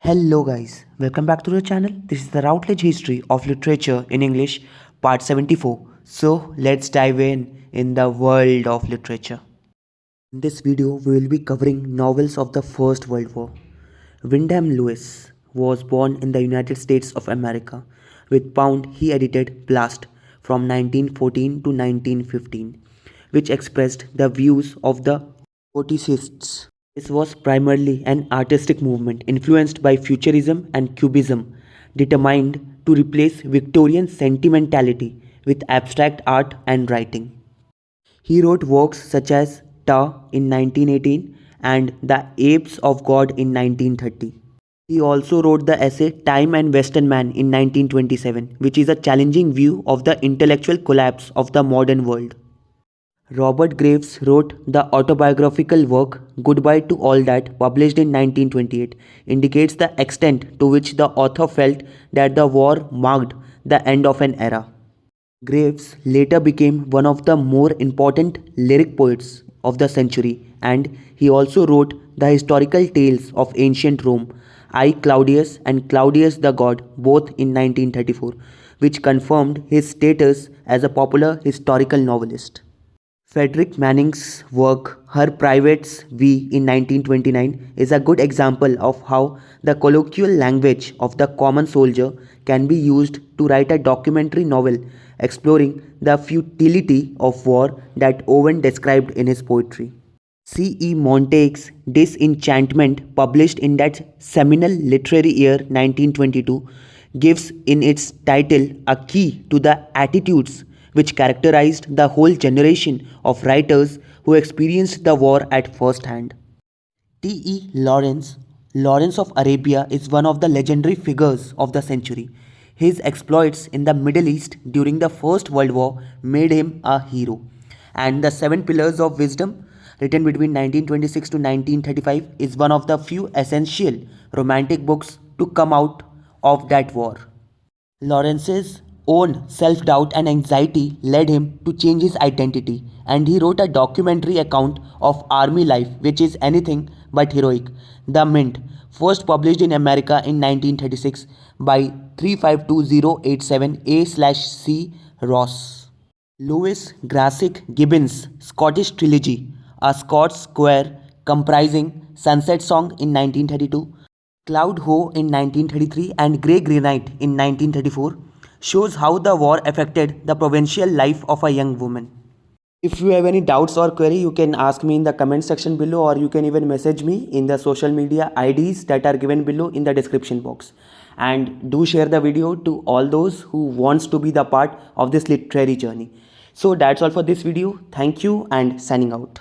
Hello guys, welcome back to the channel. This is the Routledge History of Literature in English, part 74. So let's dive in the world of literature. In this video, we will be covering novels of the First World War. Wyndham Lewis was born in the United States of America. With Pound, he edited Blast from 1914 to 1915, which expressed the views of the Goticists. This was primarily an artistic movement influenced by Futurism and Cubism, determined to replace Victorian sentimentality with abstract art and writing. He wrote works such as Ta in 1918 and The Apes of God in 1930. He also wrote the essay Time and Western Man in 1927, which is a challenging view of the intellectual collapse of the modern world. Robert Graves wrote the autobiographical work Goodbye to All That, published in 1928, indicates the extent to which the author felt that the war marked the end of an era. Graves later became one of the more important lyric poets of the century, and he also wrote the historical tales of ancient Rome, I Claudius and Claudius the God, both in 1934, which confirmed his status as a popular historical novelist. Frederic Manning's work Her Private's V in 1929 is a good example of how the colloquial language of the common soldier can be used to write a documentary novel exploring the futility of war that Owen described in his poetry. C.E. Montague's Disenchantment, published in that seminal literary year 1922, gives in its title a key to the attitudes which characterized the whole generation of writers who experienced the war at first hand. T.E. Lawrence of Arabia, is one of the legendary figures of the century. His exploits in the Middle East during the First World War made him a hero. And The Seven Pillars of Wisdom, written between 1926 to 1935, is one of the few essential romantic books to come out of that war. Lawrence's own self-doubt and anxiety led him to change his identity, and he wrote a documentary account of army life which is anything but heroic. The Mint, first published in America in 1936 by 352087 A/C Ross. Lewis Grassic Gibbon's Scottish Trilogy, A Scots Square, comprising Sunset Song in 1932, Cloud Ho in 1933 and Grey Granite in 1934, shows how the war affected the provincial life of a young woman. If you have any doubts or query, you can ask me in the comment section below, or you can even message me in the social media IDs that are given below in the description box. And do share the video to all those who wants to be the part of this literary journey. So that's all for this video. Thank you and signing out.